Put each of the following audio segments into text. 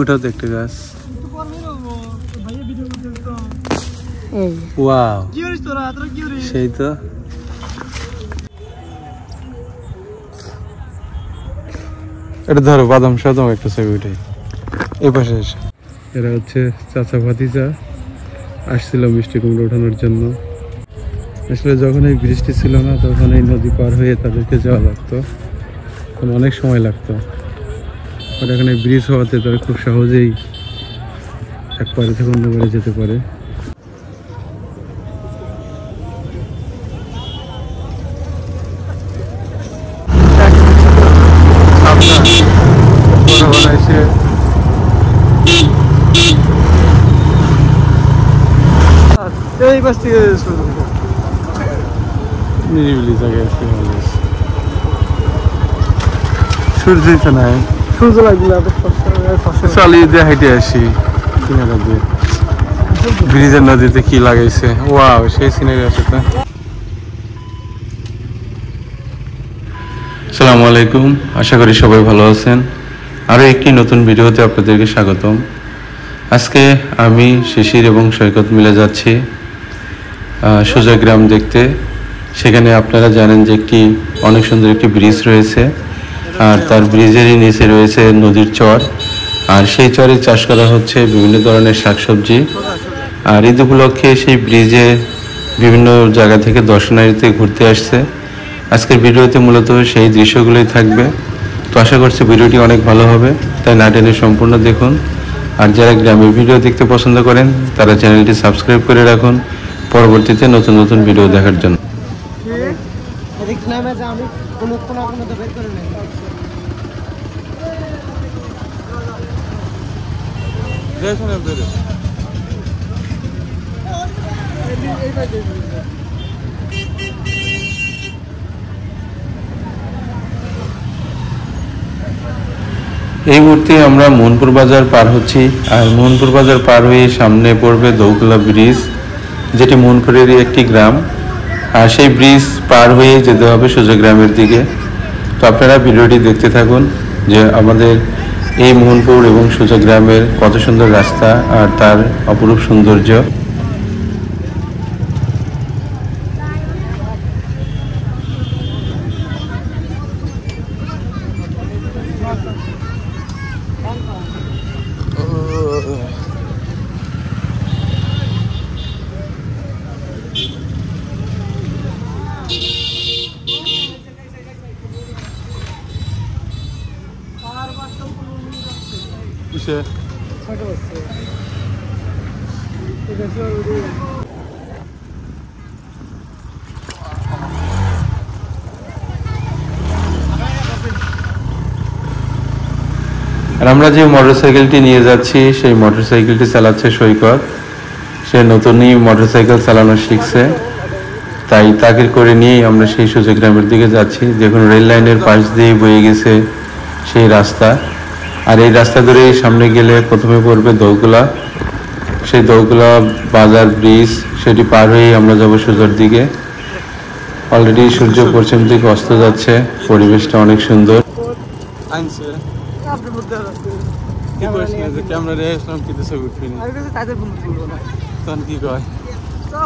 উঠাও তো একটা গাছ। ওয়াও সেই তো। এটা ধরো বাদাম সাদাম একটা ছবি উঠে এই পাশে এসে। এরা হচ্ছে চাচা ভাতিজা, আসছিল মিষ্টি কুমড়ো ওঠানোর জন্য। আসলে যখন এই বৃষ্টি ছিল না তখন এই নদী পার হয়ে তাদেরকে যাওয়া লাগতো, অনেক সময় লাগতো। আর এখানে ব্রিজ হওয়াতে তারা খুব সহজেই এক পারে থেকে অন্য পারে যেতে পারে। এই পাশ থেকে নিরিবিলি জায়গায় আসলে ভালো আছে। সূর্যই তো নাই, সূর্য লাগলে চালিয়ে দিয়ে হেঁটে আসি কিনারা দিয়ে। ব্রিজের নদীতে কি লাগাইছে, ওয়াও সেই সিনারি আছে তো। আসসালামু আলাইকুম, আশা করি সবাই ভালো আছেন। আরও একটি নতুন ভিডিওতে আপনাদেরকে স্বাগতম। আজকে আমি শিশির এবং সৈকত মিলে যাচ্ছি সোজা গ্রাম দেখতে। সেখানে আপনারা জানেন যে একটি অনেক সুন্দর একটি ব্রিজ রয়েছে, আর তার ব্রিজেরই নিচে রয়েছে নদীর চর। আর সেই চরে চাষ করা হচ্ছে বিভিন্ন ধরনের শাকসবজি। আর ঈদ উপলক্ষে সেই ব্রিজে বিভিন্ন জায়গা থেকে দর্শনার্থী ঘুরতে আসছে। আজকের ভিডিওতে মূলত সেই দৃশ্যগুলোই থাকবে। তো আশা করছি ভিডিওটি অনেক ভালো হবে, তাই না টেনে সম্পূর্ণ দেখুন। আর যারা গ্রামের ভিডিও দেখতে পছন্দ করেন তারা চ্যানেলটি সাবস্ক্রাইব করে রাখুন পরবর্তীতে নতুন নতুন ভিডিও দেখার জন্য। এই মুহূর্তে আমরা মোহনপুর বাজার পার হচ্ছি। আর মোহনপুর বাজার পার হয়ে সামনে পড়বে দৌকুলা ব্রিজ, যেটি মোহনপুরেরই একটি গ্রাম। আর সেই ব্রিজ পার হয়ে যেতে হবে সোজা গ্রামের দিকে। তো আপনারা ভিডিওটি দেখতে থাকুন যে আমাদের এই মোহনপুর এবং সোজা গ্রামের কত সুন্দর রাস্তা আর তার অপরূপ সৌন্দর্য। আর আমরা যে মোটরসাইকেলটি নিয়ে যাচ্ছি সেই মোটরসাইকেলটি চালাচ্ছে সৈকত। সে নতুনই মোটরসাইকেল চালানো শিখছে, তাই তাকে করে নিয়েই আমরা সেই সোজা গ্রামের দিকে যাচ্ছি। দেখুন রেল লাইনের পাশ দিয়ে বয়ে গেছে সেই রাস্তা। আর এই রাস্তা ধরে সামনে গেলে প্রথমে পড়বে দৌকুলা। সেই দৌকুলা বাজার ব্রিজ, সেটি পার হয়েই আমরা যাবো সোজার দিকে। অলরেডি সূর্য পশ্চিম দিকে অস্ত যাচ্ছে, পরিবেশটা অনেক সুন্দর।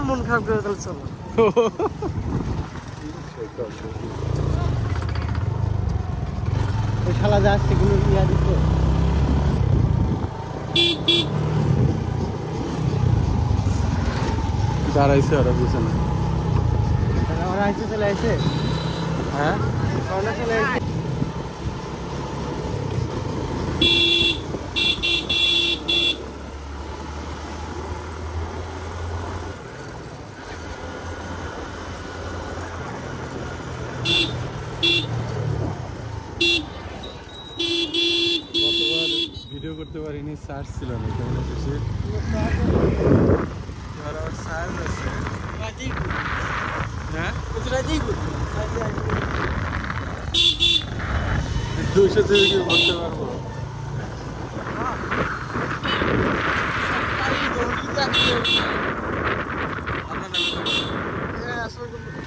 মন খারাপ করে তাহলে চলো। শালা যা আসছে গুলো ইয়া দিচ্ছে। দাঁড়াইছে ওরা বুঝে না, ওরা আইসে চলে আসে। হ্যাঁ ওরা চলে আসে। ভিডিও করতে পারিনি, চার্জ ছিল না কেমন শেষে। চার্জ আছে হ্যাঁ 200 থেকে করতে পারবো।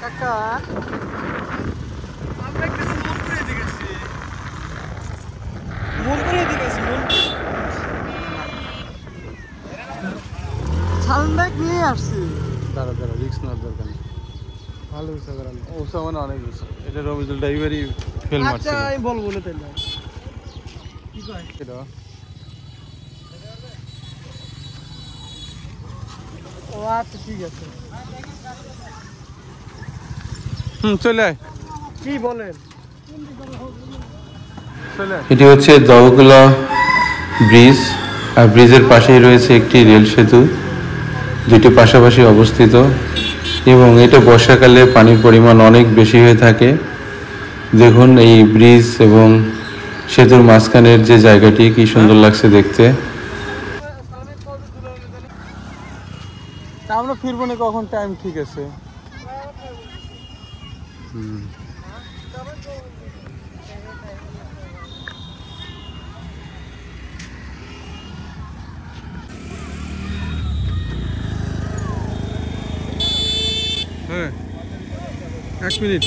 কাকা আমরা কিছু মন করে দেখেছি সাউন্ড ব্যাগ নিয়ে আসছি। দাঁড়া রিস্ক নেওয়ার দরকার নেই। ভালো হয়েছে করানো। ওসা মানে অনেক বেশি। এটা রবিজুল ড্রাইভারই ফেল মারছে। আচ্ছা আমি বলবো না তাইলে কি কয় এটা ও আচ্ছা ঠিক আছে। চলে আয় কি বলেন? চলে আয়। এটি হচ্ছে দহকুলা ব্রিজ, আর ব্রিজের পাশেই রয়েছে একটি রেল সেতু, দুটি পাশাপাশি অবস্থিত, এবং এটা বর্ষাকালে পানির পরিমাণ অনেক বেশি হয়ে থাকে। দেখুন এই ব্রিজ এবং সেতুর মাঝখানের যে জায়গাটি কি সুন্দর লাগছে দেখতে। তা আমরা ফিরবো না কখন? টাইম ঠিক আছে। হ্যাঁ 1 মিনিট।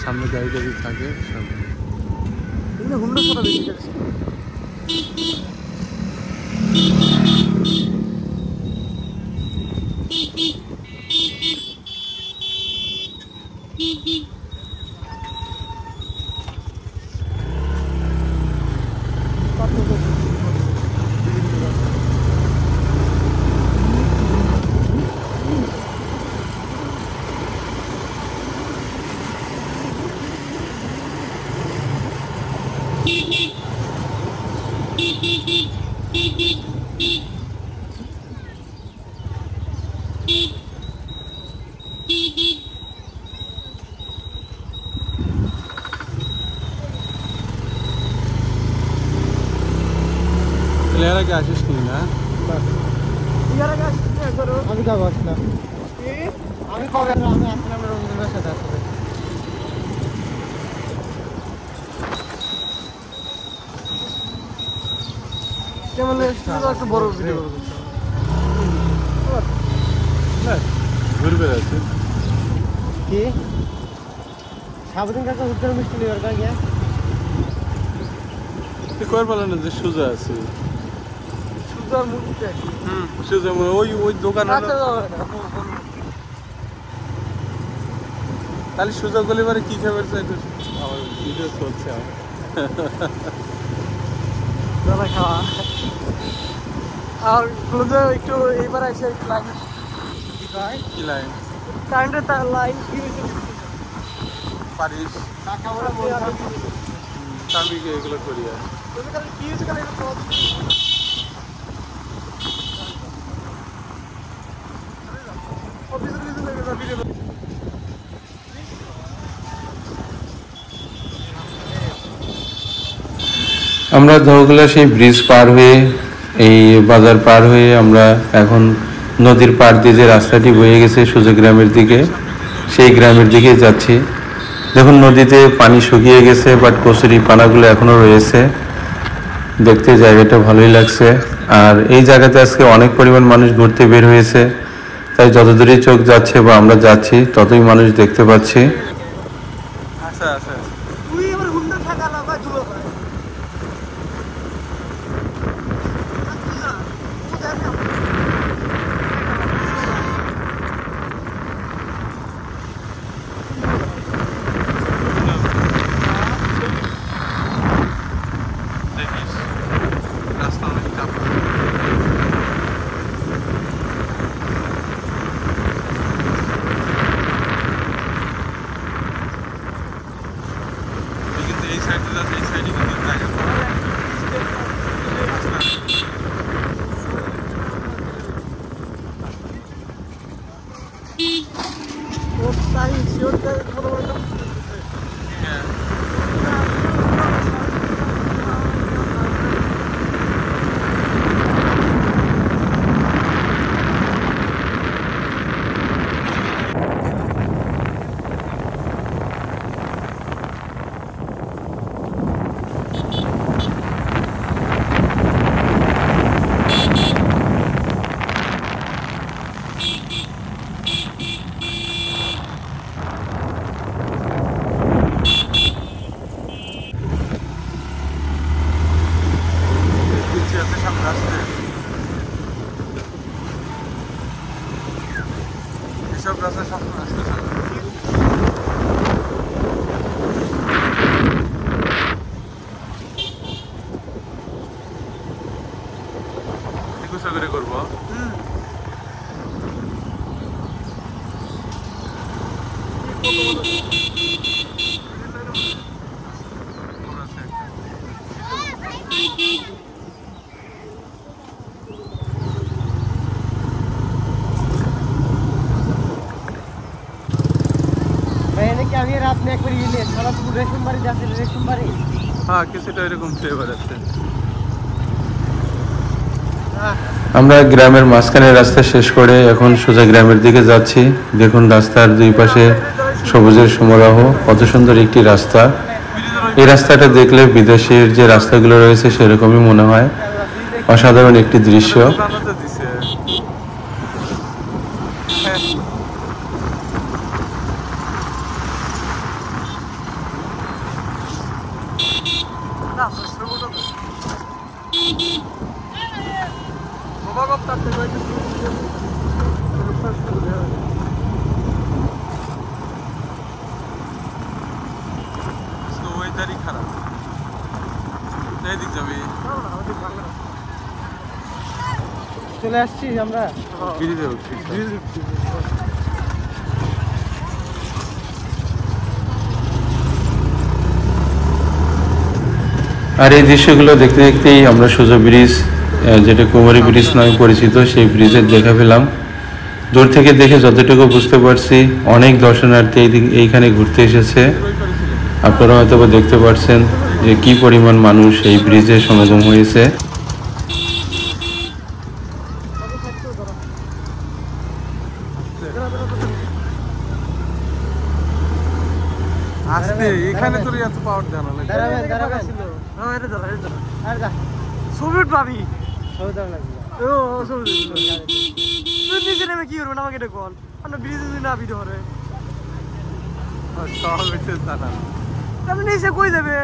সামনে গাড়ি টাড়ি থাকে সামনে। এগুলো হুন্ডা করা বেশি যাচ্ছে। এর আগে আসিস নি না? আমি যাবো আসলাম। আমি কবে আমি আসলাম রবীন্দ্রের সাথে আসলে। কেমন একটা বড় ভিডিও করবো। ঘুরবে আছে কি সাবধান কাকা উত্তর মিষ্টি নেবার কাকে তুই কর বলে না যে সোজা আছে। সুন্দর মুখটা সোজা ওই দোকান আচ্ছা তাহলে সোজা গলি মানে কি খাবার চাই? আমার ভিডিও চলছে আমার। দাদা খাওয়া আর ক্লোজে একটু এইবার এসে লাইন কি লাইন কারেন্টের তার লাইন কি হয়েছে পারিস টাকা বলে বলতে আমি এগুলো করি আর কি হয়েছে কারণ আমরা দহকুলা সেই ব্রিজ পার হয়ে, এই বাজার পার হয়ে আমরা এখন নদীর পাড় দিয়ে যে রাস্তাটি বয়ে গেছে সোজা গ্রামের দিকে, সেই গ্রামের দিকে যাচ্ছি। দেখুন নদীতে পানি শুকিয়ে গেছে, বাট কচুরি পানাগুলো এখনো রয়েছে। দেখতে জায়গাটা ভালোই লাগছে। আর এই জায়গাতে আজকে অনেক পরিমাণ মানুষ ঘুরতে বের হয়েছে, তাই যত দূরেই চোখ যাচ্ছে বা আমরা যাচ্ছি ততই মানুষ দেখতে পাচ্ছি। আচ্ছা আচ্ছা তুই এবার হুন্ডা থাকা লাগা ধুলো করে দেখিস রাস্তা অনেক চাপ। করে করবো। আমি রাত में एक बार ये ले सारा पूरा रेशम बारी जाते रेशम बारी हाँ কিছুটা এরকম ফ্লেভার আছে। আমরা গ্রামের মাঝখানে রাস্তা শেষ করে এখন সোজা গ্রামের দিকে যাচ্ছি। দেখুন রাস্তার দুই পাশে সবুজের সমারোহ, কত সুন্দর একটি রাস্তা। এই রাস্তাটা দেখলে বিদেশের যে রাস্তাগুলো রয়েছে সেরকমই মনে হয়, অসাধারণ একটি দৃশ্য। চলে আসছি আমরা আর এই দৃশ্যগুলো দেখতে দেখতেই আমরা সোজা ব্রিজ, যেটা কুমারী ব্রিজ নামে পরিচিত, সেই ব্রিজের দেখা পেলাম। দূর থেকে দেখে যতটুকু বুঝতে পারছি অনেক দর্শনার্থী এইখানে ঘুরতে এসেছে। আপনারা হয়তো দেখতে পাচ্ছেন যে কি পরিমাণ মানুষ এই ব্রিজে সমাগম হয়েছে। আস্তে এখানে তোর এত পাওয়ার দেন না দাঁড়াবেন হ্যাঁ এটা দাঁড়া আর যা সবুজ ভাবি সবুজ লাগবে ও সবুজ তুই নিচে নেমে কি করব না আমাকে এটা বল আমরা ব্রিজে যদি না ভিডিও করে সব হইছে দাদা তুমি নিচে কই যাবে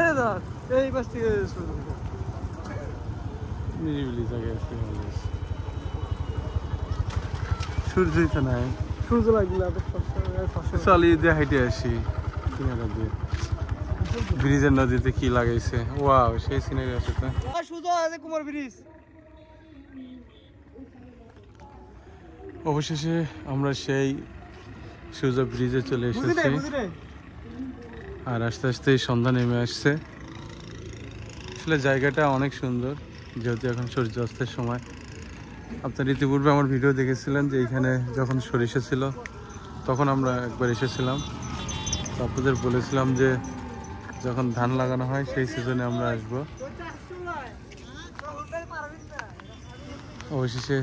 এই ধর এই পাশ থেকে শুরু নিরিবিলি জায়গায় আছে, সূর্যই তো নাই। সূর্য লাগলে চলি দিয়ে হাইটে আসি কিনারা দিয়ে। ব্রিজের নদীতে কি লাগাইছে, ওয়াও সেই সিনারি আছে তো। সূর্য আছে কুমার ব্রিজ। অবশেষে আমরা সেই সোজা ব্রিজে চলে এসেছি আর আস্তে আস্তে সন্ধ্যা নেমে আসছে। আসলে জায়গাটা অনেক সুন্দর, যেহেতু এখন সূর্যাস্তের সময়। আপনারা ইতিপূর্বে আমার ভিডিও দেখেছিলেন যে এইখানে যখন সরিষা ছিল তখন আমরা একবার এসেছিলাম। তো আপনাদের বলেছিলাম যে যখন ধান লাগানো হয় সেই সিজনে আমরা আসব। অবশেষে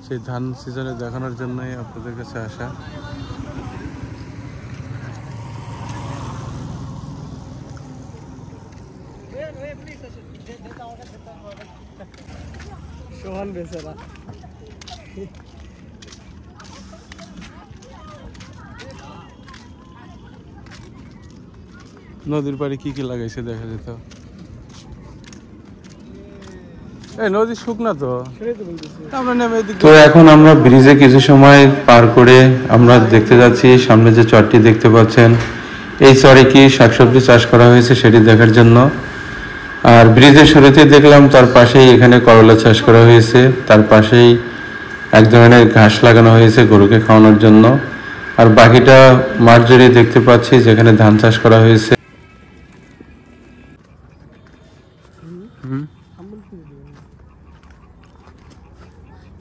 সেই ধান সিজনে দেখানোর জন্যই আপনাদের কাছে আসা। সোহান বেচারা নদীর পাড়ে কি কি লাগাইছে দেখা যেত। এই নদী শুকনা তো। তো এখন আমরা ব্রিজে কিছু সময় পার করে আমরা দেখতে যাচ্ছি সামনে যে চরটি দেখতে পাচ্ছেন, এই চরে কি শাকসবজি চাষ করা হয়েছে সেটি দেখার জন্য। আর ব্রিজের শুরুতে দেখলাম তার পাশেই এখানে করলা চাষ করা হয়েছে, তার পাশেই এক ধরনের ঘাস লাগানো হয়েছে গরুকে খাওয়ানোর জন্য। আর বাকিটা মাঠ জুড়ে দেখতে পাচ্ছি যেখানে ধান চাষ করা হয়েছে।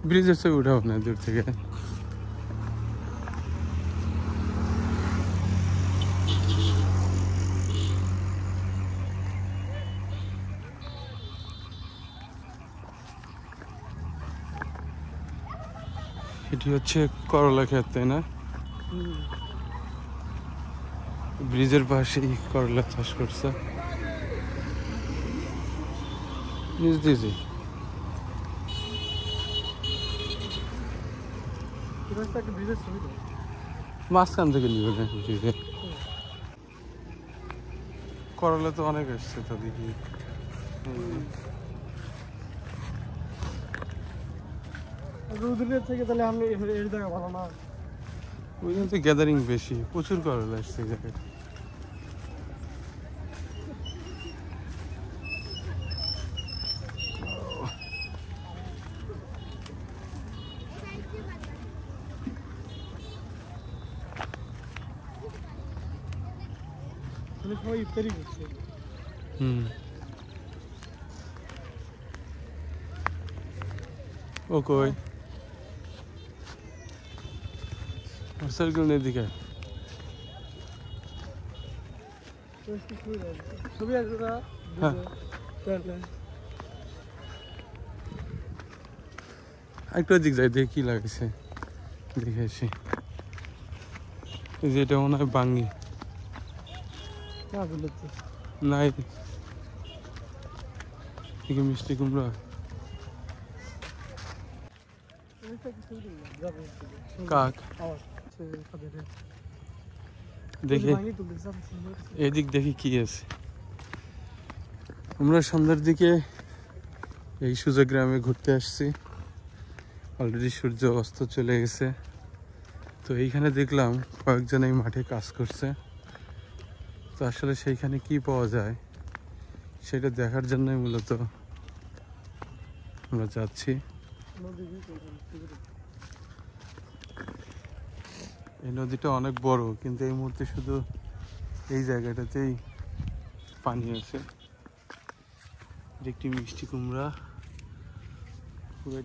ব্রিজের ছবি উঠাও না দূর থেকে। এটি হচ্ছে করলা ক্ষেত, তাই না? ব্রিজের পাশেই করলা চাষ করছে নিজ দিয়েছি। মাঝখান থেকে নিবে না ব্রিজে। করলা তো অনেক আসছে তো দেখি। রোদের থেকে তাহলে আমি এর জায়গা ভালো না। ওই জন্য তো গ্যাদারিং বেশি, প্রচুর করলা আসছে এই জায়গায়। সবাই ইফতারি করছে। ও কই সার্কেল নেই দিকে ছবি আসবে না। হ্যাঁ একটু দিক যাই দেখি কি লাগছে দেখে আসি। এই যে এটা মনে হয় বাঙ্গি নাই দেখি মিষ্টি কুমড়া কাক দেখি এদিক দেখি কি আছে। আমরা সন্ধ্যার দিকে এই সুজা গ্রামে ঘুরতে আসছি, অলরেডি সূর্য অস্ত চলে গেছে। তো এইখানে দেখলাম কয়েকজন এই মাঠে কাজ করছে। তো আসলে সেইখানে কি পাওয়া যায় সেটা দেখার জন্যই মূলত আমরা যাচ্ছি। এই নদীটা অনেক বড়, কিন্তু এই মুহূর্তে শুধু এই জায়গাটাতেই পানি আছে। একটি মিষ্টি কুমড়া পুরো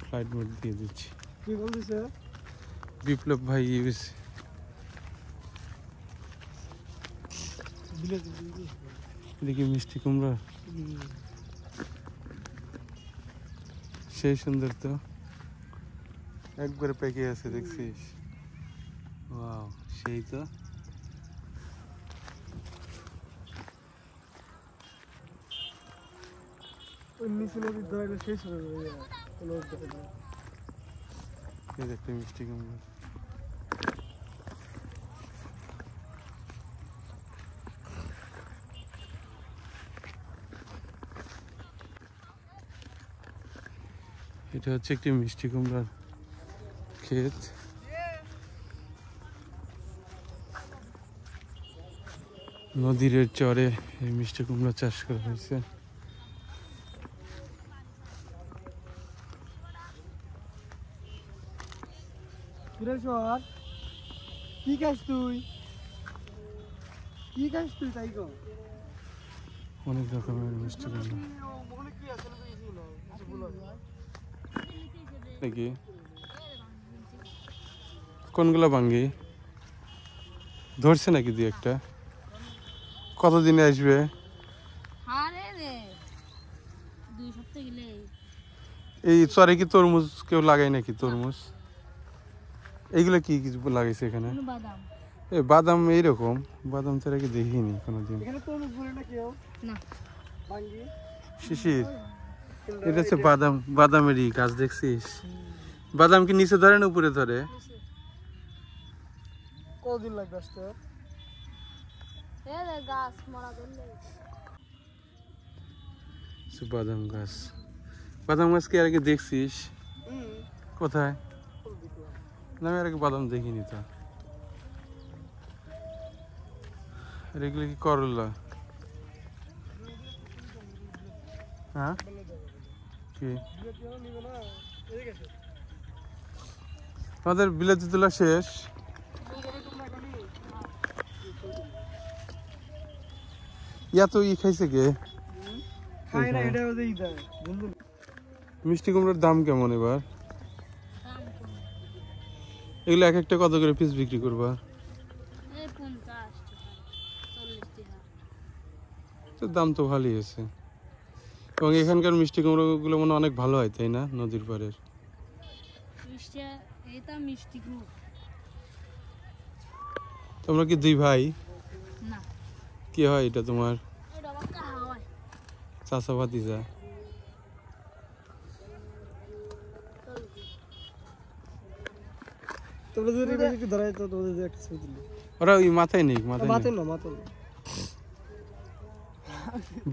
ফ্লাইট মোড দিয়ে দিচ্ছি। বিপ্লব ভাই ইউজ দেখি মিষ্টি কুমড়া সেই সুন্দর, তো একবারে পেকে আছে দেখছিস? ওয়াও সেই তো। একটা মিষ্টি কুমড়া এটা হচ্ছে একটি মিষ্টি কুমড়ার ক্ষেত। নদীর চরে এই মিষ্টি কুমড়া চাষ করা হয়েছে। কি খাস তুই? কি খাস তুই তাই কর? অনেক রকমের মিষ্টি কুমড়া নাকি? কোনগুলো ভাঙ্গি ধরছে নাকি দুই একটা? কতদিনে আসবে? এই চরে কি তরমুজ কেউ লাগায় নাকি? তরমুজ এইগুলো কি কিছু লাগাইছে এখানে? এই বাদাম এইরকম বাদাম ছাড়া কি দেখিনি কোনোদিন। শিশির এটা হচ্ছে বাদাম, বাদামেরই গাছ দেখছিস? বাদাম কি নিচে ধরে না উপরে ধরে? কতদিন লাগবে আসতে? বাদাম গাছ, বাদাম গাছ কি আর আগে দেখছিস? কোথায়? না আমি আর আগে বাদাম দেখিনি তো। আর এগুলো কি করলা? হ্যাঁ কি আমাদের বিলাতি তোলা শেষ? ইয়া তো ই খাইছে কে? মিষ্টি কুমড়ার দাম কেমন এবার? এগুলো এক একটা কত করে পিস বিক্রি করবা? দাম তো ভালোই আছে। এবং এখানকার মিষ্টি কুমড়ো গুলো মনে অনেক ভালো হয় তাই না? নদীর পাড়ের তোমরা কি দুই ভাই? কি হয় এটা তোমার? চাচা ভাতিজা? ওরা ওই মাথায় নেই? মাথায় না,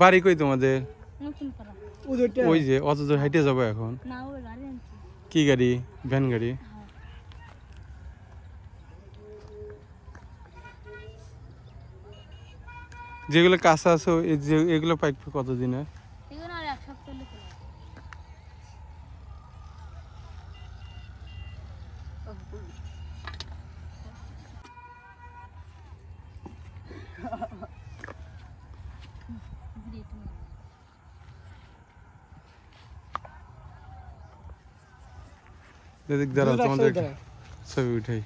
বাড়ি কই তোমাদের? ওই যে অত দূর হাইটে যাবো এখন? কি গাড়ি? ভ্যান গাড়ি? যেগুলো কাঁচা আছে এগুলো পাকবে কতদিনে? এগুলো আর এক সপ্তাহ হলে চলে দেখ দাঁড়াও তোমাদের ছবি উঠাই।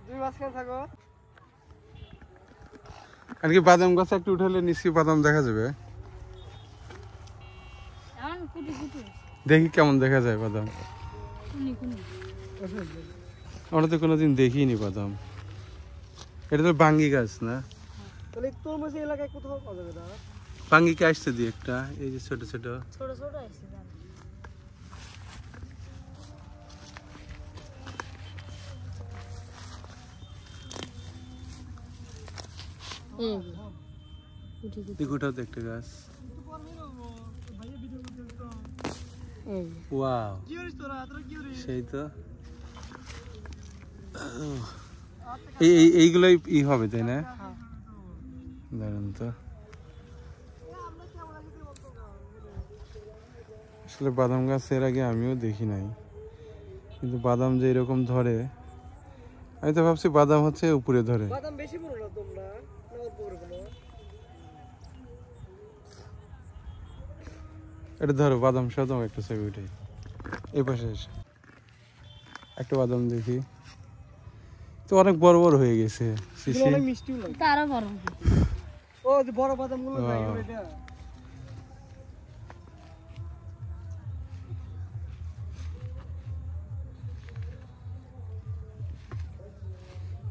দুই মাঝখানে থাকো। আর কি বাদাম গাছ একটু উঠালে নিশ্চয়ই বাদাম দেখা যাবে। এখন কুটি কুটি দেখি কেমন দেখা যায় বাদাম। কুনি কুনি আমরা তো কোনোদিন দেখিনি বাদাম। এটা তো বাঙ্গি গাছ না? তাহলে তরমুজ এলাকায় কোথাও পাওয়া যাবে না? বাঙ্গিকে আসতে দিই একটা, এই যে ছোট ছোট। ছোট ছোট আসছে জান এই কুটি কুটি এগুলোও তো একটা গাছ। এই ওয়াও, কি করিস তোরা? তোরা কি করিস? সেই তো। এইগুলোই হবে তাই না? দারুন তো। আসলে বাদাম গাছ এর আগে আমিও দেখি নাই, কিন্তু বাদাম যে এরকম ধরে আমি তো ভাবছি বাদাম হচ্ছে উপরে ধরে। বাদাম বেশি বড় না তোমরা, না অল্প বড় বলো? এটা ধরো বাদাম সহ তোমার একটা ছবি উঠাই। এই পাশে এসে একটা বাদাম দেখি, তো অনেক বড় বড় হয়ে গেছে। এগুলো অনেক মিষ্টিও লাগে। এটা আরো বড় ও যে বড় বাদামগুলো ভাই এটা।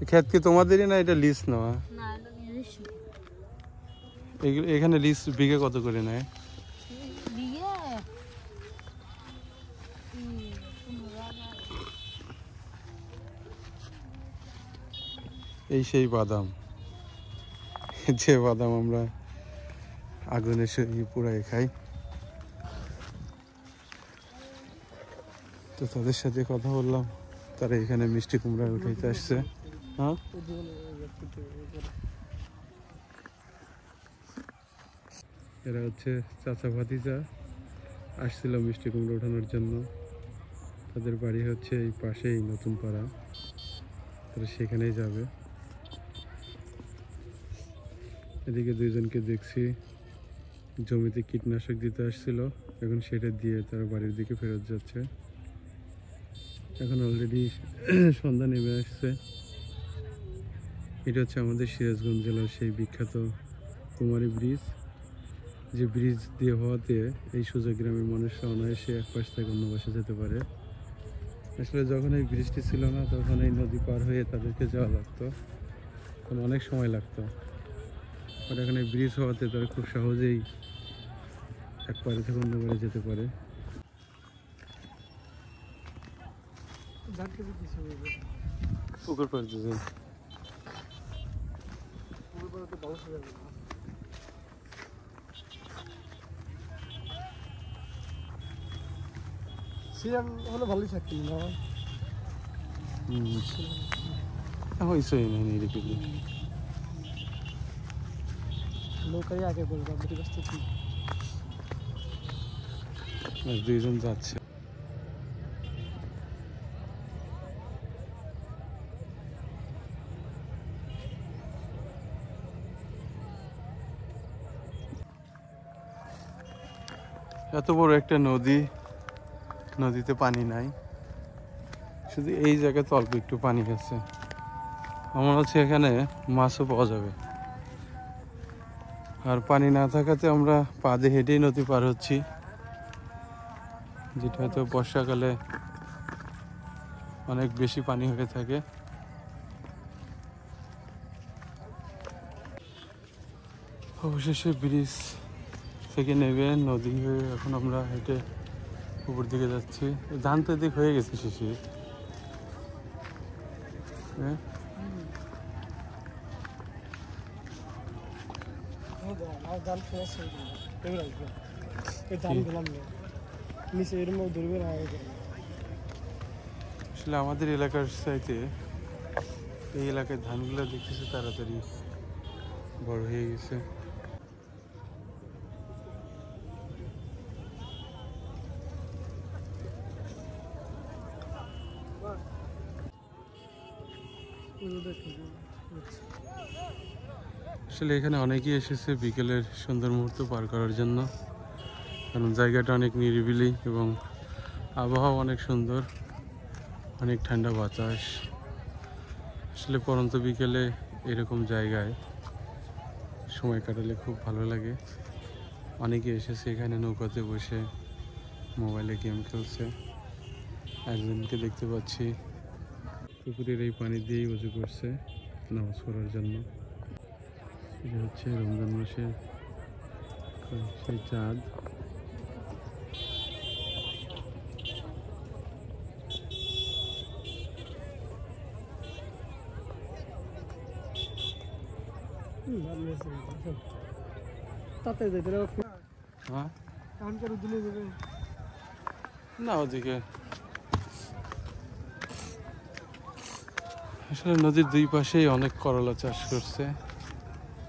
ক্ষেত কি তোমাদেরই না এটা লিজ নেওয়া? না এটা নিজস্ব এখানে লিজ বিঘে কত করে নেয়? বিঘে এই সেই বাদাম, যে বাদাম আমরা আগুনে পুড়াই খাই। তো তাদের সাথে কথা বললাম, তারা এখানে মিষ্টি কুমড়া উঠাইতে আসছে। হ্যাঁ, এরা হচ্ছে চাচা ভাতিজা, আসছিল মিষ্টি কুমড়া ওঠানোর জন্য। তাদের বাড়ি হচ্ছে এই পাশেই নতুন পাড়া, তারা সেখানেই যাবে। এদিকে দুইজনকে দেখছি জমিতে কীটনাশক দিতে আসছিল, এখন সেটা দিয়ে তারা বাড়ির দিকে ফেরত যাচ্ছে। এখন অলরেডি সন্ধ্যা নেমে আসছে। এটা হচ্ছে আমাদের সিরাজগঞ্জ জেলার সেই বিখ্যাত কুমারী ব্রিজ, যে ব্রিজ দিয়ে হওয়াতে এই সুজা গ্রামের মানুষরা অনায়াসে এক পাশ থেকে অন্য পাশে যেতে পারে। আসলে যখন এই ব্রিজটি ছিল না তখন এই নদী পার হয়ে তাদেরকে যাওয়া লাগতো, তখন অনেক সময় লাগতো। আর এখন এই ব্রিজ হওয়াতে তারা খুব সহজেই এক পাড়ে থেকে অন্য পাড়ে যেতে পারে। পুকুর পাড় দিয়ে সিরাম হলে ভালোই থাকতি না? হয়েছে এদিকে নৌকাই আগে বলবো ব্যস্ত কি দুইজন যাচ্ছে। এত বড় একটা নদী, নদীতে পানি নাই, শুধু এই জায়গাতে অল্প একটু পানি আছে। আমার হচ্ছে এখানে মাছও পাওয়া যাবে। আর পানি না থাকাতে আমরা পা দিয়ে হেঁটেই নদী পার হচ্ছি, যেটা হয়তো বর্ষাকালে অনেক বেশি পানি হয়ে থাকে। অবশেষে ব্রিজ থেকে নেমে নদী হয়ে এখন আমরা হেঁটে উপর দিকে যাচ্ছি। ধান তো দিক হয়ে গেছে শিশির। হ্যাঁ, ধান ফেলেছে এই ধান গেলাম নিচে এরম ধরবে না। আসলে আমাদের এলাকার সাইডে এই এলাকায় ধানগুলো দেখতেছে তাড়াতাড়ি বড় হয়ে গেছে। আসলে এখানে অনেকেই এসেছে বিকেলের সুন্দর মুহূর্ত পার করার জন্য, কারণ জায়গাটা অনেক নিরিবিলি এবং আবহাওয়া অনেক সুন্দর, অনেক ঠান্ডা বাতাস। আসলে পরন্ত বিকেলে এরকম জায়গায় সময় কাটালে খুব ভালো লাগে। অনেকে এসেছে এখানে নৌকাতে বসে মোবাইলে গেম খেলছে। একজনকে দেখতে পাচ্ছি পুকুরের এই পানি দিয়েই উজু করছে নামাজ পড়ার জন্য। এটা হচ্ছে রমজান মাসের সেই চাঁদ। হ্যাঁ না ওদিকে আসলে নদীর দুই পাশেই অনেক করলা চাষ করছে,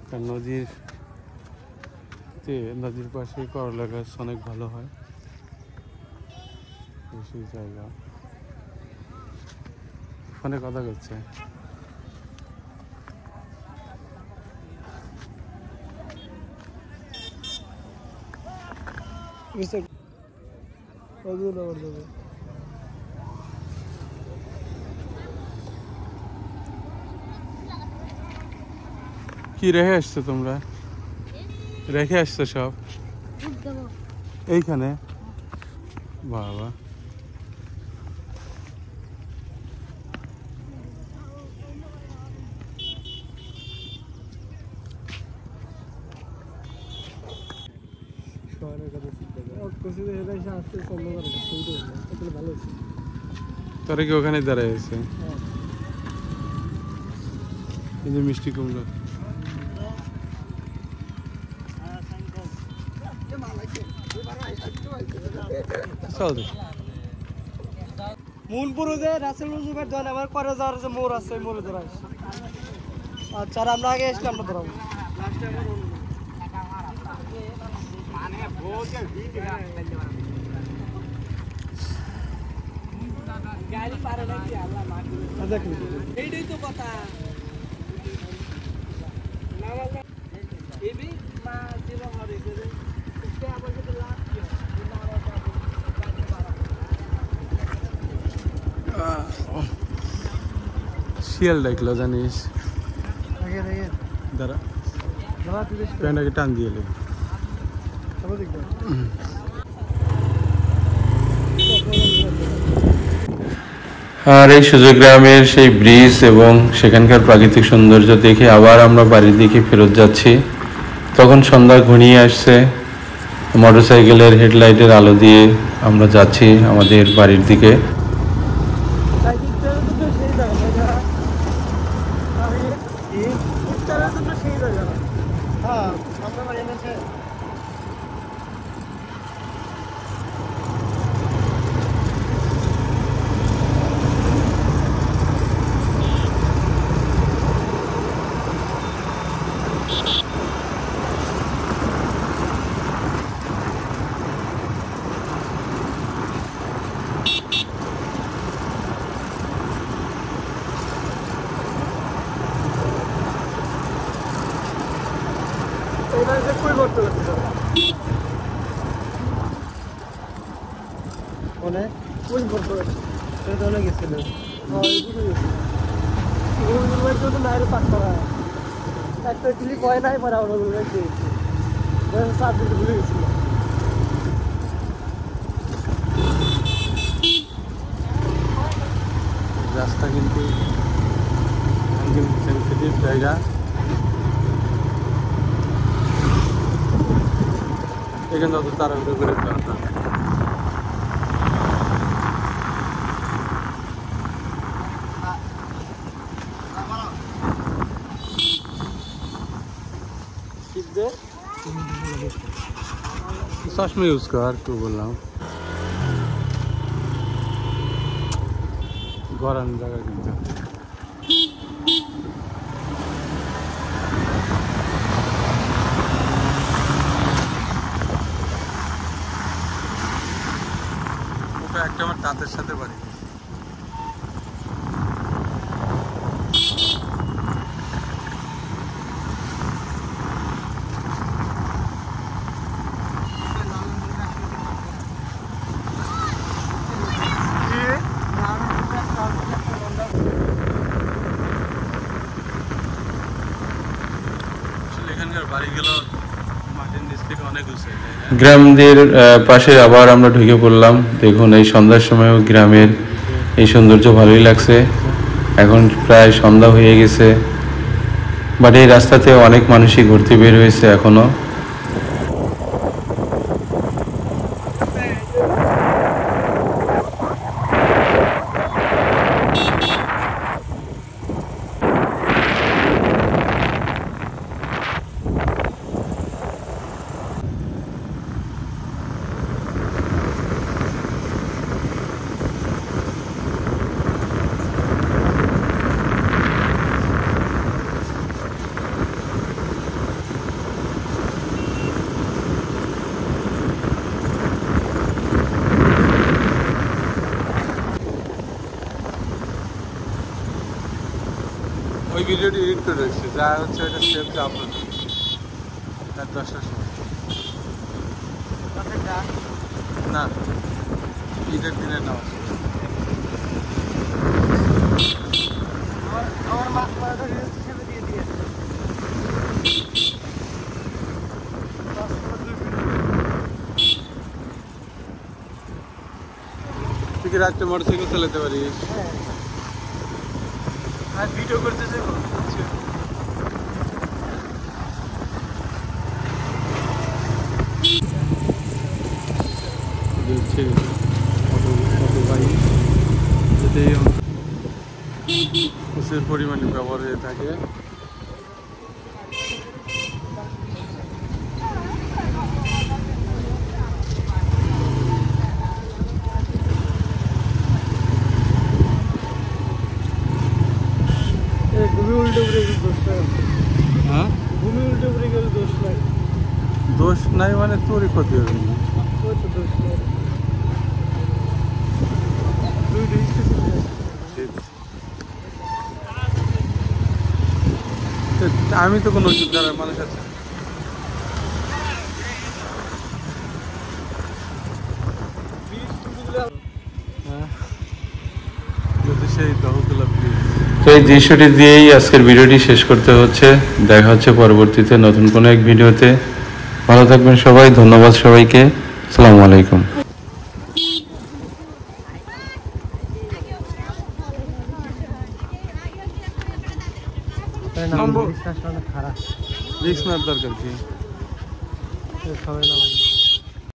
কারণ নদীর পাশে করলা গাছ অনেক ভালো হয়। বেশি জায়গা ফোনে কথা করছে। কি রেখে আসছো তোমরা? রেখে আসছো সব এইখানে? বাবা তোরা কি ওখানে দাঁড়ায় আছে? এই যে মিষ্টি কুমড়ো চল মূলপুরে যে রাসেল মুজিবের জন আমার পরে যাওয়ার যে মোড় আছে ওই মোড়ে ধরা আছে। আচ্ছা আর আমরা আগে আসলে আমরা ধরাবো। এইটাই তো কথা। শিয়াল ডাকলো জানিস? দাঁড়া প্যান্টাকে টান দিয়ে এলে। আর এই সুজয় গ্রামের সেই ব্রিজ এবং সেখানকার প্রাকৃতিক সৌন্দর্য দেখে আবার আমরা বাড়ির দিকে ফেরত যাচ্ছি। তখন সন্ধ্যা ঘনিয়ে আসছে। মোটরসাইকেলের হেডলাইটের আলো দিয়ে আমরা যাচ্ছি আমাদের বাড়ির দিকে। রাস্তা কিন্তু সেন্সিটিভ জায়গা। এখানে অত তাড়াহুড়ো করে যাওয়া चश्मा यूज कर तो बोल रहा हूँ। गरम जगह किनते ওটা একটা আমার দাঁতের সাথে বাড়ি এখানকার বাড়িগুলো মাটির নিচ থেকে অনেক উঁচু গ্রামদের পাশে আবার আমরা ঢুকে পড়লাম। দেখুন এই সন্ধ্যার সময়ও গ্রামের এই সৌন্দর্য ভালোই লাগছে। এখন প্রায় সন্ধ্যা হয়ে গেছে, বাট এই রাস্তাতে অনেক মানুষই ঘুরতে বের হয়েছে এখনো। ওই ভিডিওটি এডিট করে রয়েছে, যা হচ্ছে ওটা সেভ আপলোড রাত 10টার সময়। না, ঈদের দিনের নামাজ। আমার মাছ মারাটা রিলস হিসেবে দিয়ে দিয়েছে। তুই কি রাত্রে মোটরসাইকেল চালাতে পারিস? আর ভিডিও করতেছে প্রচুর পরিমাণে ব্যবহার হয়ে থাকে। ভূমি উল্টে উঠে দোষ নাই। হ্যাঁ, ভূমি উল্টে উঠে গেলে দোষ নাই। দোষ নাই মানে তোরই ক্ষতি হবে। ওই তো দোষ নাই। তুই আমি তো কোনো যারা মানুষ আছে সেই দহতলা ব্রিজ। তো এই দৃশ্যটি দিয়েই আজকের ভিডিওটি শেষ করতে হচ্ছে। দেখা হচ্ছে পরবর্তীতে নতুন কোনো এক ভিডিওতে। ভালো থাকবেন সবাই, ধন্যবাদ সবাইকে, আসসালামু আলাইকুম। খারাপ রিস্ক নেওয়ার দরকার কি? সবাই নামাজ